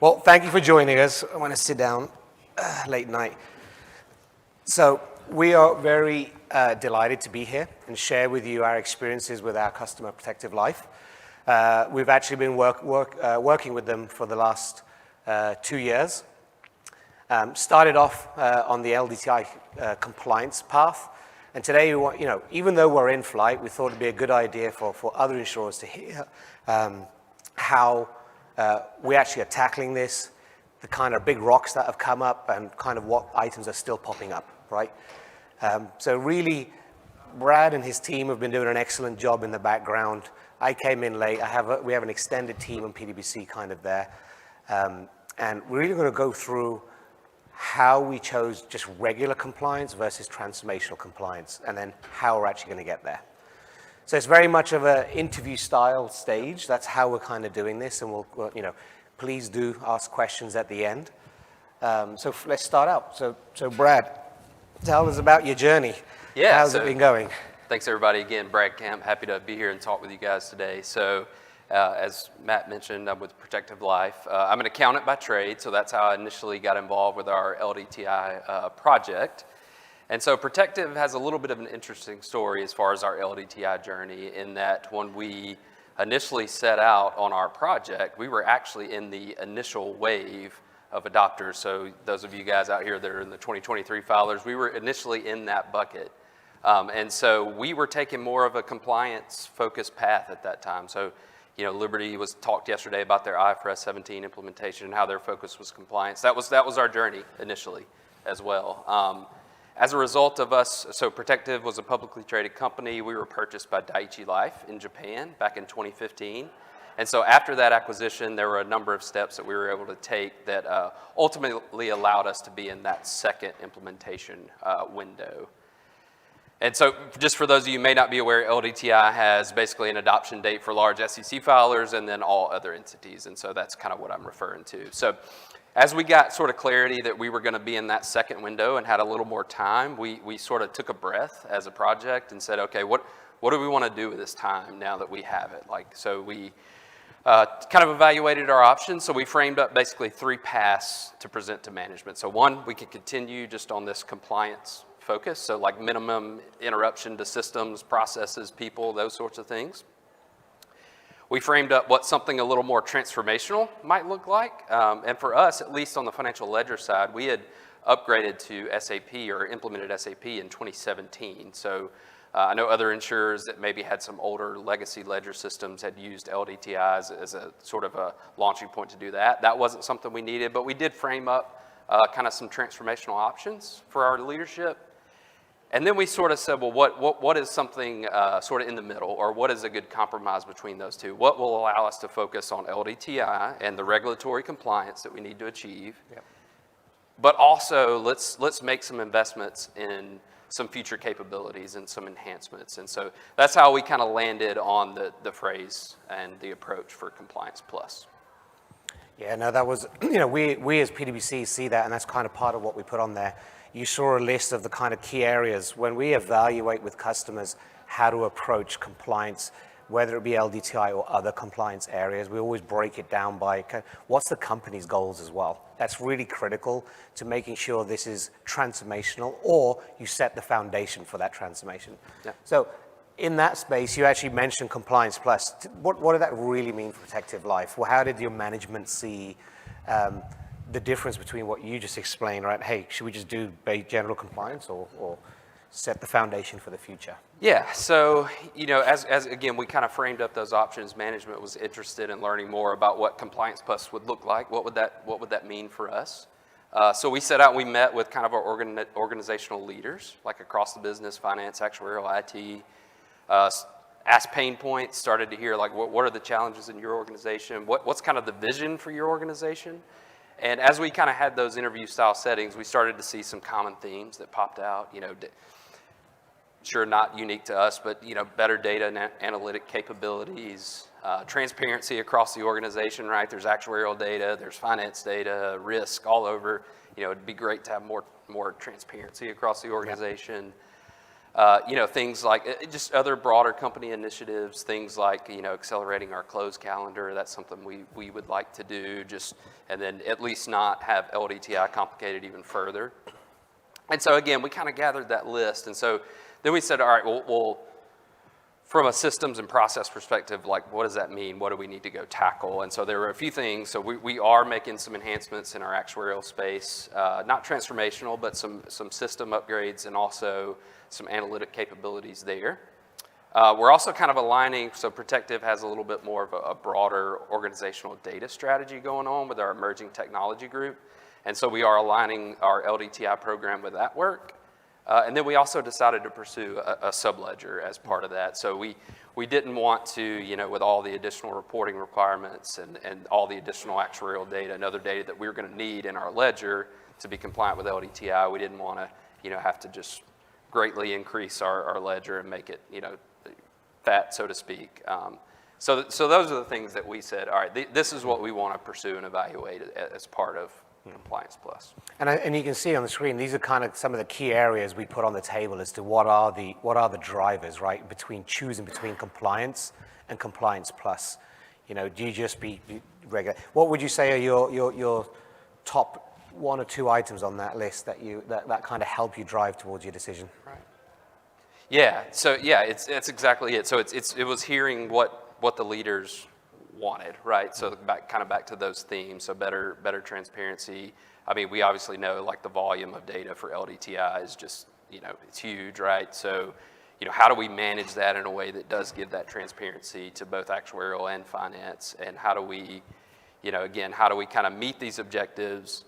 Well, thank you for joining us. I want to sit down late night. So we are very delighted to be here and share with you our experiences with our customer Protective Life. We've actually been working with them for the last 2 years. Started off on the LDTI compliance path. And today, even though we're in flight, we thought it'd be a good idea for other insurers to hear how we actually are tackling this, the kind of big rocks that have come up, and kind of what items are still popping up, right? So really, Brad and his team have been doing an excellent job in the background. I came in late. We have an extended team on PwC kind of there. And we're really going to go through how we chose just regular compliance versus transformational compliance, and then how we're actually going to get there. So it's very much of an interview style stage. That's how we're kind of doing this, and we'll please do ask questions at the end. So let's start out. So Brad, tell us about your journey. Yeah. How's it been going? Thanks everybody. Again, Brad Camp, happy to be here and talk with you guys today. So as Matt mentioned, I'm with Protective Life. I'm an accountant by trade, so that's how I initially got involved with our LDTI project. And so Protective has a little bit of an interesting story as far as our LDTI journey, in that when we initially set out on our project, we were actually in the initial wave of adopters. So those of you guys out here that are in the 2023 filers, we were initially in that bucket. And so we were taking more of a compliance-focused path at that time. So Liberty was talked yesterday about their IFRS 17 implementation and how their focus was compliance. That was our journey initially as well. As a result of us, so Protective was a publicly traded company. We were purchased by Dai-ichi Life in Japan back in 2015. And so after that acquisition, there were a number of steps that we were able to take that ultimately allowed us to be in that second implementation window. And so just for those of you who may not be aware, LDTI has basically an adoption date for large SEC filers and then all other entities. And so that's kind of what I'm referring to. So as we got sort of clarity that we were going to be in that second window and had a little more time, we sort of took a breath as a project and said, okay, what do we want to do with this time now that we have it? So we kind of evaluated our options. So we framed up basically 3 paths to present to management. So one, we could continue just on this compliance focus, so like minimum interruption to systems, processes, people, those sorts of things. We framed up what something a little more transformational might look like. And for us, at least on the financial ledger side, we had upgraded to SAP or implemented SAP in 2017. So I know other insurers that maybe had some older legacy ledger systems had used LDTI as a sort of a launching point to do that. That wasn't something we needed, but we did frame up kind of some transformational options for our leadership. And then we sort of said, well, what is something sort of in the middle, or what is a good compromise between those two? What will allow us to focus on LDTI and the regulatory compliance that we need to achieve? Yep. But also, let's make some investments in some future capabilities and some enhancements. And so that's how we kind of landed on the phrase and the approach for Compliance Plus. Yeah, no, that was, we as PwC see that, and that's kind of part of what we put on there. You saw a list of the kind of key areas when we evaluate with customers how to approach compliance, whether it be LDTI or other compliance areas. We always break it down by what's the company's goals as well. That's really critical to making sure this is transformational, or you set the foundation for that transformation. Yeah. So in that space, you actually mentioned Compliance Plus. What did that really mean for Protective Life? Well, how did your management see the difference between what you just explained, right? Hey, should we just do general compliance or set the foundation for the future? Yeah, so, as again, we kind of framed up those options. Management was interested in learning more about what Compliance Plus would look like. What would that mean for us? So we set out, we met with kind of our organizational leaders, like across the business, finance, actuarial, IT, asked pain points, started to hear like, what are the challenges in your organization? What's kind of the vision for your organization? And as we kind of had those interview style settings, we started to see some common themes that popped out, sure not unique to us, but, better data and analytic capabilities, transparency across the organization, right? There's actuarial data, there's finance data, risk all over. It'd be great to have more transparency across the organization. Things like just other broader company initiatives, things like, accelerating our close calendar. That's something we would like to do, and then at least not have LDTI complicated even further. And so again, we kind of gathered that list. And so then we said, all right, well, from a systems and process perspective, like what does that mean? What do we need to go tackle? And so there were a few things. So we are making some enhancements in our actuarial space, not transformational, but some system upgrades and also some analytic capabilities there. We're also kind of aligning, so Protective has a little bit more of a broader organizational data strategy going on with our emerging technology group. And so we are aligning our LDTI program with that work. And then we also decided to pursue a subledger as part of that. So we didn't want to, with all the additional reporting requirements and all the additional actuarial data and other data that we were going to need in our ledger to be compliant with LDTI, we didn't want to, have to just greatly increase our ledger and make it, fat, so to speak. So those are the things that we said, all right, this is what we want to pursue and evaluate as part of Compliance Plus. And you can see on the screen, these are kind of some of the key areas we put on the table as to what are the drivers, right, between choosing between compliance and Compliance Plus. Do you just be regular? What would you say are your top one or two items on that list that kind of help you drive towards your decision? Right. Yeah. So yeah, it's exactly it. So it was hearing what the leaders wanted, right? So back to those themes. So better transparency. I mean, we obviously know like the volume of data for LDTI is just, it's huge, right? So, how do we manage that in a way that does give that transparency to both actuarial and finance? And how do we, how do we kind of meet these objectives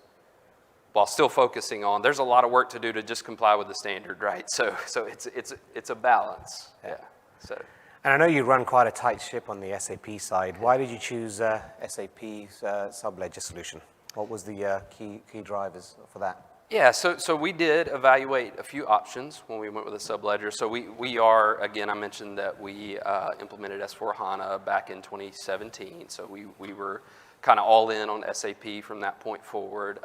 while still focusing on, there's a lot of work to do to just comply with the standard, right? So it's a balance. Yeah. So. And I know you run quite a tight ship on the SAP side. Why did you choose SAP's subledger solution? What was the key drivers for that? Yeah, so we did evaluate a few options when we went with the subledger. So we are, again, I mentioned that we implemented S/4HANA back in 2017. So we were kind of all in on SAP from that point forward.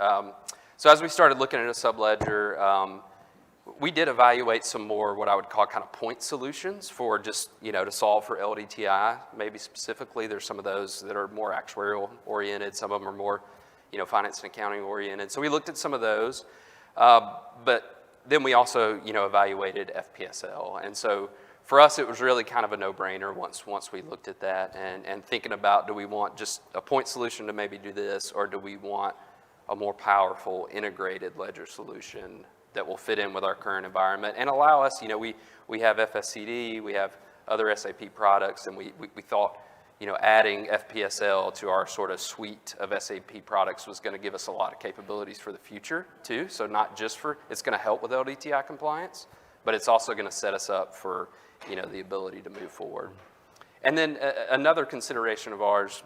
So as we started looking at a subledger, we did evaluate some more what I would call kind of point solutions for just, to solve for LDTI. Maybe specifically, there's some of those that are more actuarial oriented. Some of them are more, finance and accounting oriented. So we looked at some of those. But then we also, evaluated FPSL. And so for us, it was really kind of a no-brainer once we looked at that and thinking about, do we want just a point solution to maybe do this, or do we want a more powerful integrated ledger solution that will fit in with our current environment and allow us, we have FSCD, we have other SAP products, and we thought, adding FPSL to our sort of suite of SAP products was going to give us a lot of capabilities for the future too. So not just it's going to help with LDTI compliance, but it's also going to set us up for, the ability to move forward. And then another consideration of ours,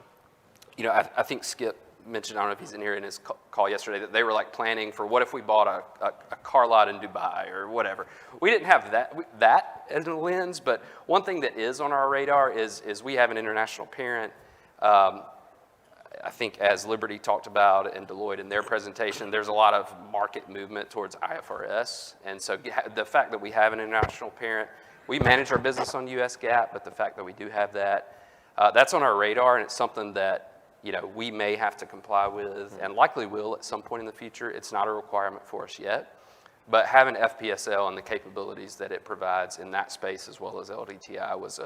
I think Skip mentioned, I don't know if he's in here in his call yesterday, that they were like planning for what if we bought a car lot in Dubai or whatever. We didn't have that as a lens, but one thing that is on our radar is we have an international parent. I think as Liberty talked about and Deloitte in their presentation, there's a lot of market movement towards IFRS. And so the fact that we have an international parent, we manage our business on US GAAP, but the fact that we do have that, that's on our radar, and it's something that we may have to comply with and likely will at some point in the future. It's not a requirement for us yet, but having FPSL and the capabilities that it provides in that space as well as LDTI was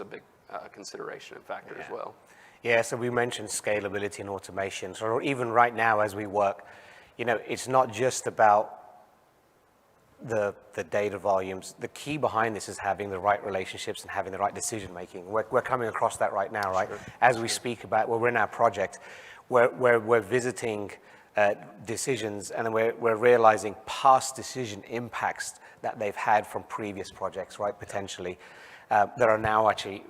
a big consideration and factor as well. Yeah, so we mentioned scalability and automation. So even right now as we work, it's not just about the data volumes. The key behind this is having the right relationships and having the right decision making. We're coming across that right now, right? Sure. As we speak about, we're in our project, we're visiting decisions, and we're realizing past decision impacts that they've had from previous projects, right? Potentially, that are now actually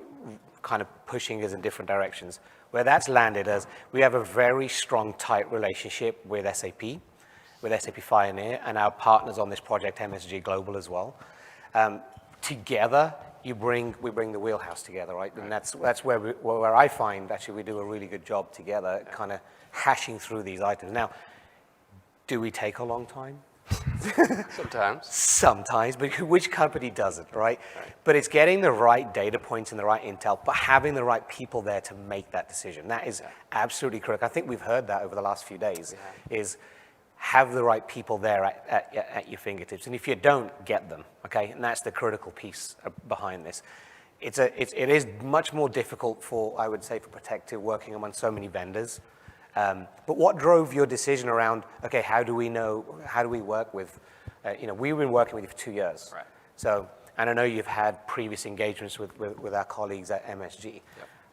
kind of pushing us in different directions. Where that's landed us, we have a very strong, tight relationship with SAP Pioneer, and our partners on this project, MSG Global as well. Together, we bring the wheelhouse together, right? And that's where I find actually we do a really good job together, kind of hashing through these items. Now, do we take a long time? Sometimes. But which company doesn't, right? But it's getting the right data points and the right intel, but having the right people there to make that decision. That is absolutely correct. I think we've heard that over the last few days, is have the right people there at your fingertips. And if you don't, get them, okay? And that's the critical piece behind this. It is much more difficult for, I would say, for Protective working among so many vendors. But what drove your decision around, okay, how do we work with, we've been working with you for 2 years. Right. So, and I know you've had previous engagements with our colleagues at MSG. Yep.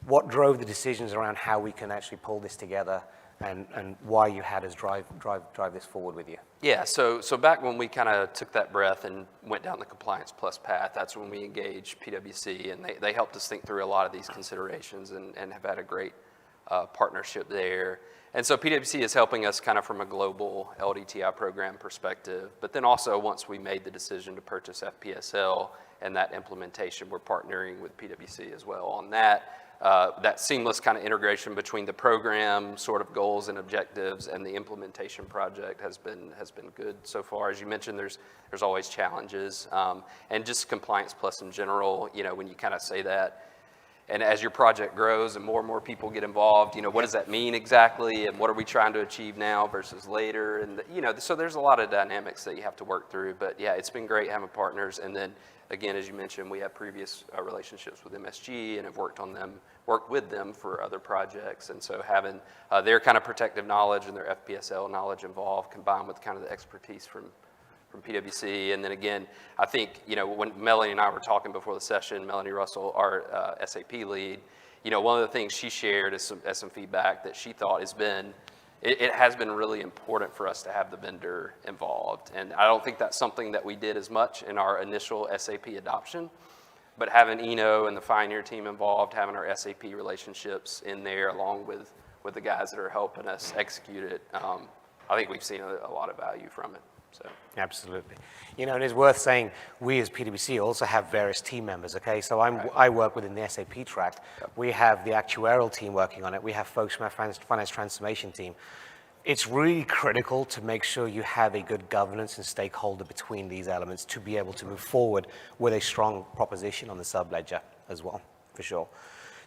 What drove the decisions around how we can actually pull this together and why you had us drive this forward with you? Yeah, so back when we kind of took that breath and went down the Compliance Plus path, that's when we engaged PwC, and they helped us think through a lot of these considerations and have had a great partnership there. And so PwC is helping us kind of from a global LDTI program perspective, but then also once we made the decision to purchase FPSL and that implementation, we're partnering with PwC as well on that. That seamless kind of integration between the program sort of goals and objectives and the implementation project has been good so far. As you mentioned, there's always challenges, and just Compliance Plus in general. When you kind of say that, and as your project grows and more people get involved, what does that mean exactly, and what are we trying to achieve now versus later, and so there's a lot of dynamics that you have to work through. But yeah, it's been great having partners, and then again, as you mentioned, we have previous relationships with MSG and have worked with them for other projects. And so having their kind of protective knowledge and their FPSL knowledge involved combined with kind of the expertise from PwC. And then again, I think, when Melanie and I were talking before the session, Melanie Russell, our SAP lead, one of the things she shared as some feedback that she thought it has been really important for us to have the vendor involved. And I don't think that's something that we did as much in our initial SAP adoption, but having Eno and the Pioneer team involved, having our SAP relationships in there along with the guys that are helping us execute it, I think we've seen a lot of value from it. So. Absolutely. And it's worth saying, we as PwC also have various team members, okay? So I work within the SAP track. Yep. We have the actuarial team working on it. We have folks from our finance transformation team. It's really critical to make sure you have a good governance and stakeholder between these elements to be able to move forward with a strong proposition on the subledger as well, for sure.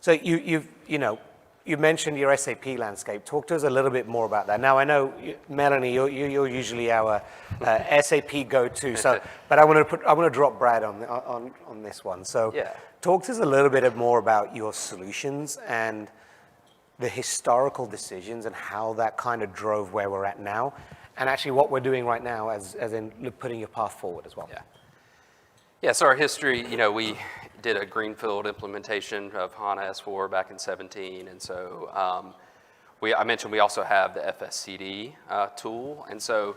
So you mentioned your SAP landscape. Talk to us a little bit more about that. Now, I know, Melanie, you're usually our SAP go-to, but I want to drop Brad on this one. So talk to us a little bit more about your solutions and the historical decisions and how that kind of drove where we're at now, and actually what we're doing right now as in putting your path forward as well. Yeah, so our history, we did a greenfield implementation of HANA S4 back in 2017, and so I mentioned we also have the FSCD tool, and so,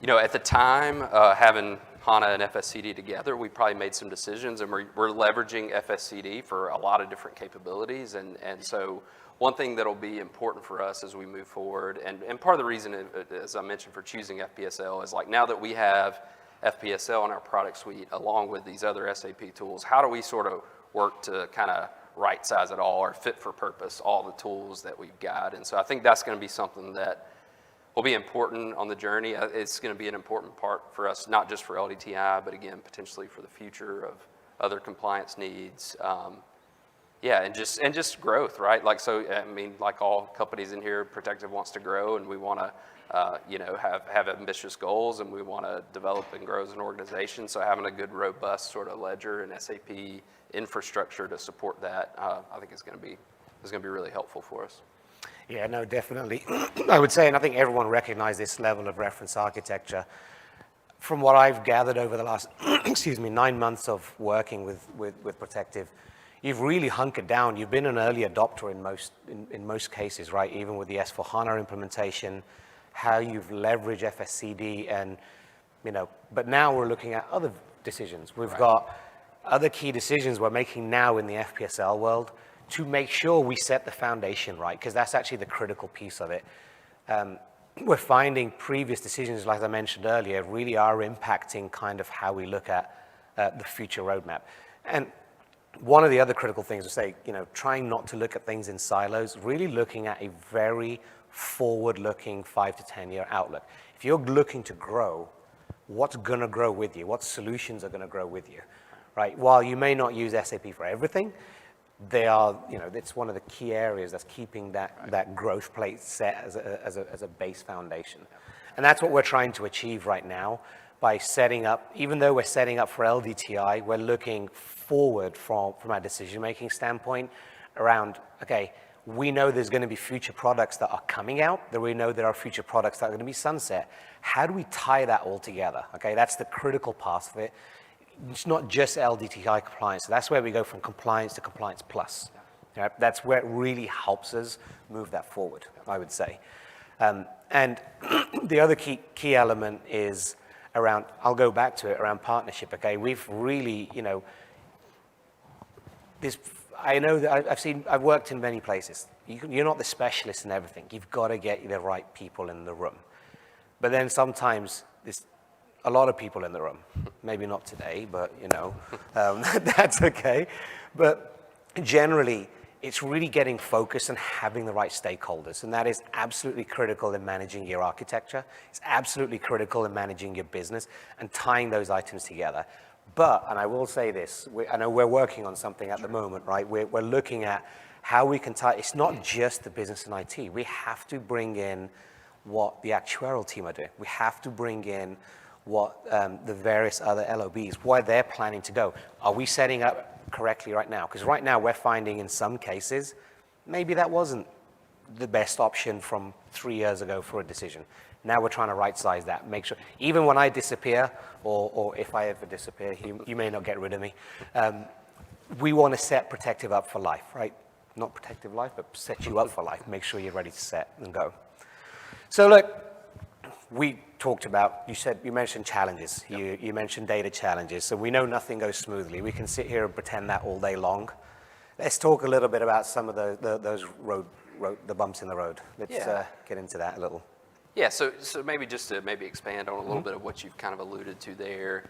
at the time, having HANA and FSCD together, we probably made some decisions, and we're leveraging FSCD for a lot of different capabilities, and so one thing that'll be important for us as we move forward, and part of the reason, as I mentioned, for choosing FPSL is now that we have FPSL in our product suite along with these other SAP tools, how do we sort of work to kind of right size it all or fit for purpose all the tools that we've got? And so I think that's going to be something that will be important on the journey. It's going to be an important part for us, not just for LDTI, but again, potentially for the future of other compliance needs. And just growth, right? Like all companies in here, Protective wants to grow, and we want to, have ambitious goals, and we want to develop and grow as an organization. So having a good, robust sort of ledger and SAP infrastructure to support that, I think is going to be really helpful for us. Yeah, no, definitely. I would say, and I think everyone recognizes this level of reference architecture. From what I've gathered over the last, 9 months of working with Protective, you've really hunkered down. You've been an early adopter in most cases, right? Even with the S/4HANA implementation, how you've leveraged FSCD, and but now we're looking at other decisions. We've got other key decisions we're making now in the FPSL world to make sure we set the foundation right, because that's actually the critical piece of it. We're finding previous decisions, like I mentioned earlier, really are impacting kind of how we look at the future roadmap. And one of the other critical things to say, trying not to look at things in silos, really looking at a very forward-looking 5 to 10 year outlook. If you're looking to grow, what's going to grow with you, what solutions are going to grow with you, right? While you may not use SAP for everything, they are, it's one of the key areas that's keeping that growth plate set as a base foundation. And that's what we're trying to achieve right now by setting up, even though we're setting up for LDTI, we're looking forward from our decision-making standpoint around, okay, we know there's going to be future products that are coming out, that we know there are future products that are going to be sunset. How do we tie that all together? Okay, that's the critical part of it. It's not just LDTI compliance. So that's where we go from compliance to compliance plus. That's where it really helps us move that forward, I would say. And the other key element is around, I'll go back to it, around partnership. Okay, we've really, I know that I've worked in many places. You're not the specialist in everything. You've got to get the right people in the room. But then sometimes there's a lot of people in the room. Maybe not today, but that's okay. But generally, it's really getting focused and having the right stakeholders. And that is absolutely critical in managing your architecture. It's absolutely critical in managing your business and tying those items together. But, and I will say this, I know we're working on something at the moment, right? We're looking at how we can tie, it's not just the business and IT. We have to bring in what the actuarial team are doing. We have to bring in what the various other LOBs, where they're planning to go. Are we setting up correctly right now? Because right now we're finding in some cases, maybe that wasn't the best option from 3 years ago for a decision. Now we're trying to right-size that, make sure, even when I disappear, or if I ever disappear, you may not get rid of me, we want to set Protective up for life, right? Not Protective Life, but set you up for life. Make sure you're ready to set and go. So look, we talked about, you mentioned challenges. Yep. You mentioned data challenges. So we know nothing goes smoothly. We can sit here and pretend that all day long. Let's talk a little bit about some of those the bumps in the road. Let's get into that a little. Yeah, so maybe just to expand on a little bit of what you've kind of alluded to there.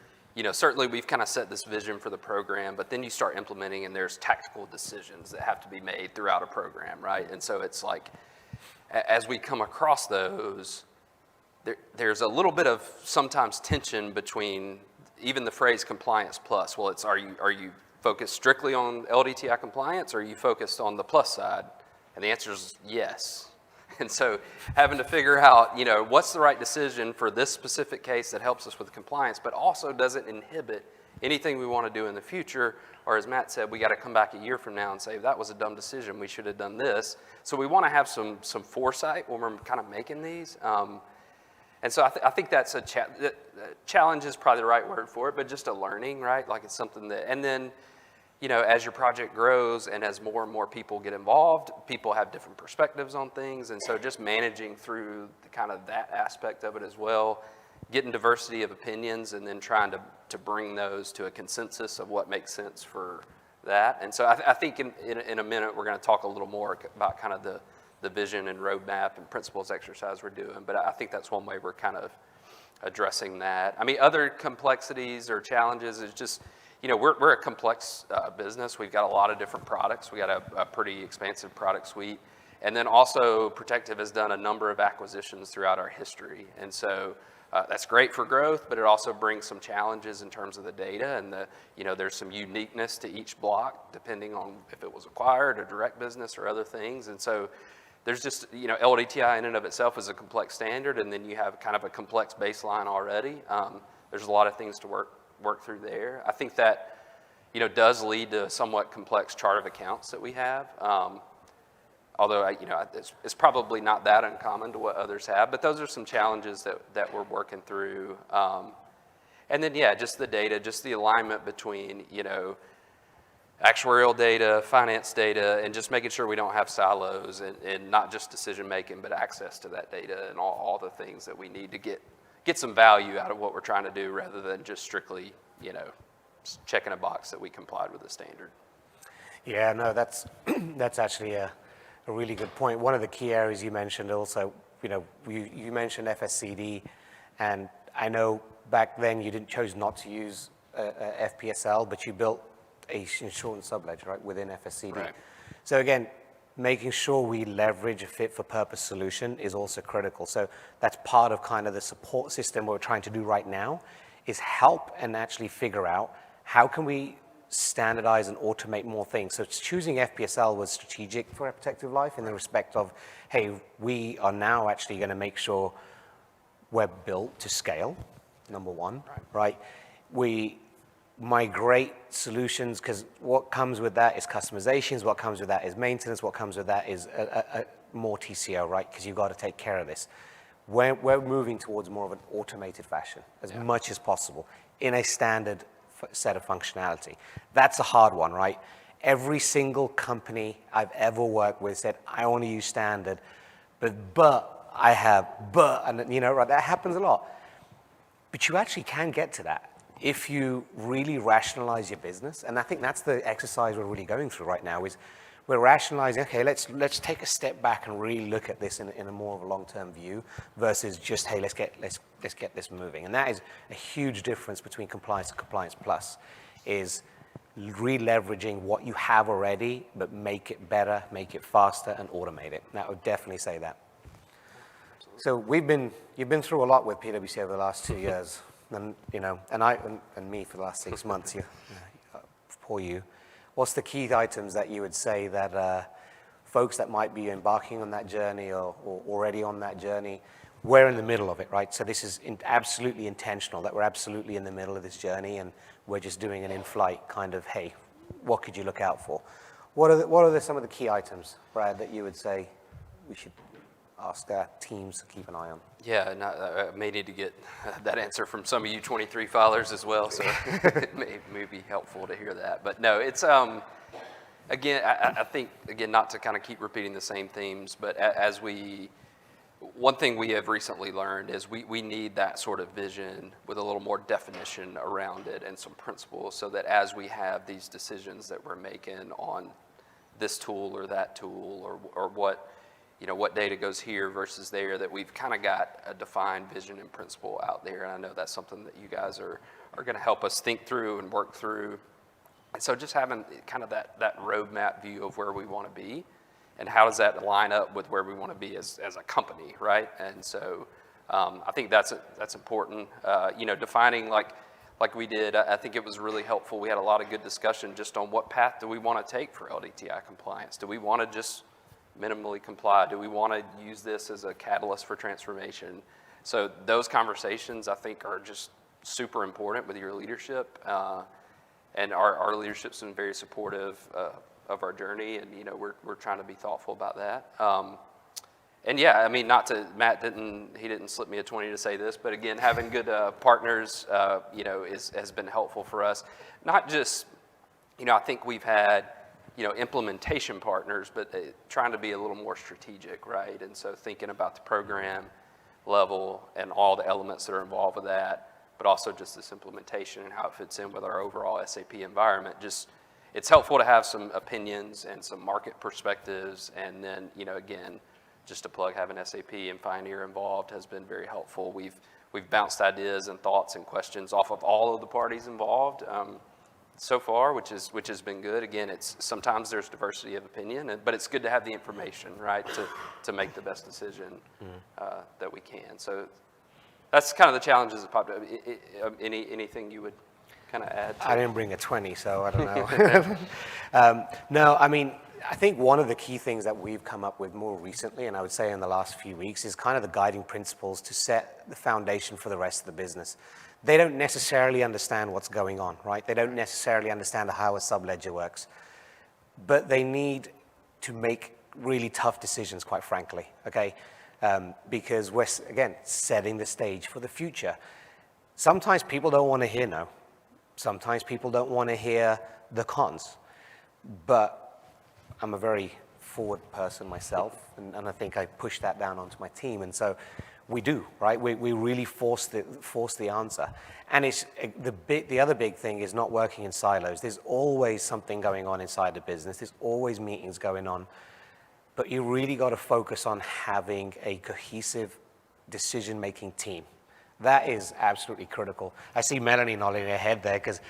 Certainly we've kind of set this vision for the program, but then you start implementing and there's tactical decisions that have to be made throughout a program, right? And so it's like, as we come across those, there's a little bit of sometimes tension between even the phrase compliance plus. Well, are you focused strictly on LDTI compliance, or are you focused on the plus side? And the answer is yes. And so having to figure out, what's the right decision for this specific case that helps us with compliance, but also doesn't inhibit anything we want to do in the future. Or as Matt said, we got to come back a year from now and say, that was a dumb decision. We should have done this. So we want to have some foresight when we're kind of making these. And so I think that's challenge is probably the right word for it, but just a learning, right? Like it's something that, and then, as your project grows and as more and more people get involved, people have different perspectives on things. And so just managing through kind of that aspect of it as well, getting diversity of opinions and then trying to bring those to a consensus of what makes sense for that. And so I think in a minute, we're going to talk a little more about kind of the vision and roadmap and principles exercise we're doing. But I think that's one way we're kind of addressing that. I mean, other complexities or challenges is just, we're a complex business. We've got a lot of different products. We got a pretty expansive product suite. And then also Protective has done a number of acquisitions throughout our history. And so that's great for growth, but it also brings some challenges in terms of the data and there's some uniqueness to each block depending on if it was acquired or direct business or other things. And so there's just, LDTI in and of itself is a complex standard, and then you have kind of a complex baseline already. There's a lot of things to work through there. I think that, does lead to a somewhat complex chart of accounts that we have. Although, it's probably not that uncommon to what others have, but those are some challenges that we're working through. And then, just the data, just the alignment between, actuarial data, finance data, and just making sure we don't have silos and not just decision-making, but access to that data and all the things that we need to get some value out of what we're trying to do rather than just strictly, checking a box that we complied with the standard. Yeah, no, that's actually a really good point. One of the key areas you mentioned also, you mentioned FSCD, and I know back then you chose not to use FPSL, but you built a insurance subledger, right, within FSCD. Right. So again, making sure we leverage a fit-for-purpose solution is also critical. So that's part of kind of the support system we're trying to do right now, is help and actually figure out how can we standardize and automate more things. So choosing FPSL was strategic for Protective Life in the respect of, hey, we are now actually going to make sure we're built to scale, number one, right? We migrate solutions, because what comes with that is customizations, what comes with that is maintenance, what comes with that is a more TCO, right? Because you've got to take care of this. We're moving towards more of an automated fashion as much as possible in a standard set of functionality. That's a hard one, right? Every single company I've ever worked with said, I want to use standard, and right, that happens a lot. But you actually can get to that if you really rationalize your business. And I think that's the exercise we're really going through right now, is we're rationalizing, okay, let's take a step back and really look at this in a more of a long-term view versus just, hey, let's get this moving. And that is a huge difference between compliance and compliance plus, is re-leveraging what you have already, but make it better, make it faster, and automate it. And I would definitely say that. So you've been through a lot with PwC over the last 2 years, and and me for the last 6 months. For you, what's the key items that you would say that folks that might be embarking on that journey or already on that journey, we're in the middle of it, right? So this is absolutely intentional, that we're absolutely in the middle of this journey, and we're just doing an in-flight kind of, hey, what could you look out for? What are some of the key items, Brad, that you would say we should ask our teams to keep an eye on? Yeah, and I may need to get that answer from some of you 23 filers as well, so it may be helpful to hear that. But no, it's, again, I think, again, not to kind of keep repeating the same themes, but one thing we have recently learned is we need that sort of vision with a little more definition around it and some principles, so that as we have these decisions that we're making on this tool or that tool, or what data goes here versus there, that we've kind of got a defined vision and principle out there. And I know that's something that you guys are going to help us think through and work through. And so just having kind of that roadmap view of where we want to be, and how does that line up with where we want to be as a company, right? And so I think that's important. Defining like we did, I think it was really helpful. We had a lot of good discussion just on what path do we want to take for LDTI compliance. Do we want to just minimally comply? Do we want to use this as a catalyst for transformation? So those conversations, I think, are just super important with your leadership, and our leadership's been very supportive of our journey, and we're trying to be thoughtful about that. And yeah, I mean, Matt didn't slip me a 20 to say this, but again, having good partners, has been helpful for us. Not just, I think we've had implementation partners, but trying to be a little more strategic, right? And so thinking about the program level and all the elements that are involved with that, but also just this implementation and how it fits in with our overall SAP environment. Just, it's helpful to have some opinions and some market perspectives, and then, again, just to plug, having SAP and Pioneer involved has been very helpful. We've bounced ideas and thoughts and questions off of all of the parties involved, so far, which has been good. Again, sometimes there's diversity of opinion, but it's good to have the information, right, to make the best decision that we can. So that's kind of the challenges that popped up. Anything you would kind of add to? I didn't bring a 20, so I don't know. No, I mean, I think one of the key things that we've come up with more recently, and I would say in the last few weeks, is kind of the guiding principles to set the foundation for the rest of the business. They don't necessarily understand what's going on, right? They don't necessarily understand how a subledger works, but they need to make really tough decisions, quite frankly, okay? Because we're, again, setting the stage for the future. Sometimes people don't want to hear no. Sometimes people don't want to hear the cons, but I'm a very forward person myself, and I think I push that down onto my team, and so we do, right? We really force the answer. And it's the other big thing is not working in silos. There's always something going on inside the business. There's always meetings going on. But you really got to focus on having a cohesive decision-making team. That is absolutely critical. I see Melanie nodding her head there because,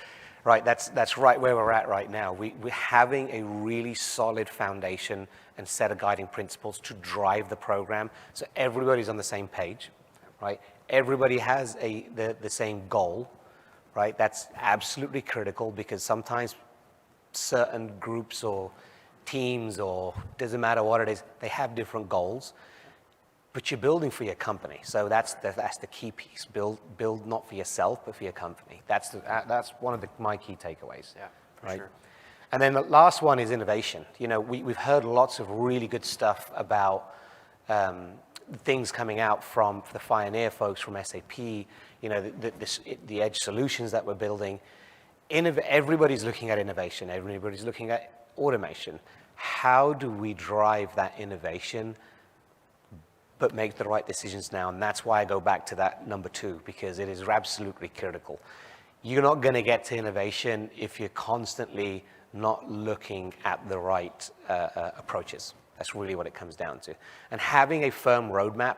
right, that's right where we're at right now. We're having a really solid foundation and set of guiding principles to drive the program so everybody's on the same page, right? Everybody has the same goal, right? That's absolutely critical because sometimes certain groups or teams or doesn't matter what it is, they have different goals, but you're building for your company. So that's the key piece. Build not for yourself, but for your company. That's one of my key takeaways. Yeah, for right? sure. And then the last one is innovation. You know, we've heard lots of really good stuff about things coming out from the Pioneer folks from SAP, you know, the edge solutions that we're building. Everybody's looking at innovation. Everybody's looking at automation. How do we drive that innovation but make the right decisions now? And that's why I go back to that number 2, because it is absolutely critical. You're not going to get to innovation if you're constantly not looking at the right approaches. That's really what it comes down to. And having a firm roadmap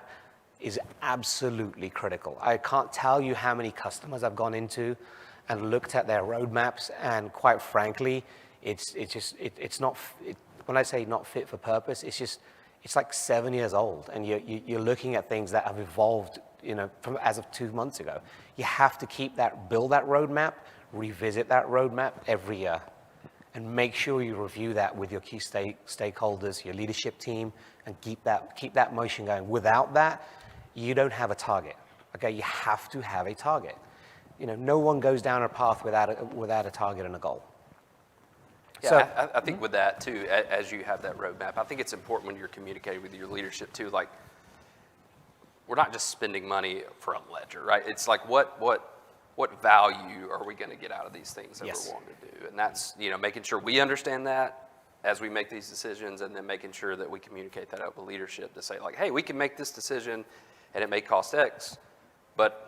is absolutely critical. I can't tell you how many customers I've gone into and looked at their roadmaps, and quite frankly, it's not, when I say not fit for purpose, it's like 7 years old, and you're looking at things that have evolved, you know, from as of 2 months ago. You have to build that roadmap, revisit that roadmap every year, and make sure you review that with your key stakeholders, your leadership team, and keep that motion going. Without that, you don't have a target. Okay, you have to have a target. You know, no one goes down a path without a target and a goal. Yeah, so, I think with that too, as you have that roadmap, I think it's important when you're communicating with your leadership too, like, we're not just spending money for a ledger, right? It's like, what value are we going to get out of these things that we're wanting to do? And that's, you know, making sure we understand that as we make these decisions, and then making sure that we communicate that out with leadership to say, like, hey, we can make this decision and it may cost X, but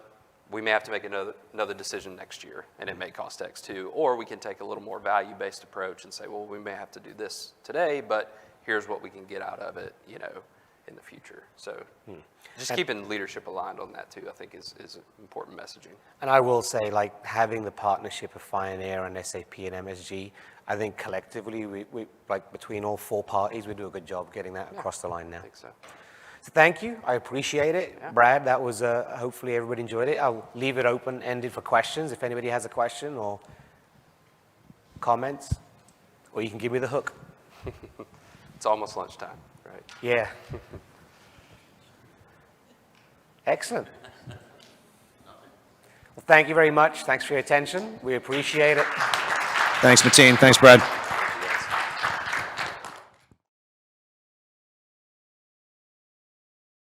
we may have to make another decision next year, and it may cost X too. Or we can take a little more value-based approach and say, well, we may have to do this today, but here's what we can get out of it, you know, in the future. So just keeping leadership aligned on that too, I think is important messaging. And I will say, like, having the partnership of Pioneer and SAP and MSG, I think collectively, we like between all 4 parties, we do a good job getting that across the line now. I think so. So thank you. I appreciate it. Yeah. Brad, that was, hopefully everybody enjoyed it. I'll leave it open-ended for questions if anybody has a question or comments, or you can give me the hook. It's almost lunchtime, right? Yeah. Excellent. Well, thank you very much. Thanks for your attention. We appreciate it. Thanks, Mateen. Thanks, Brad.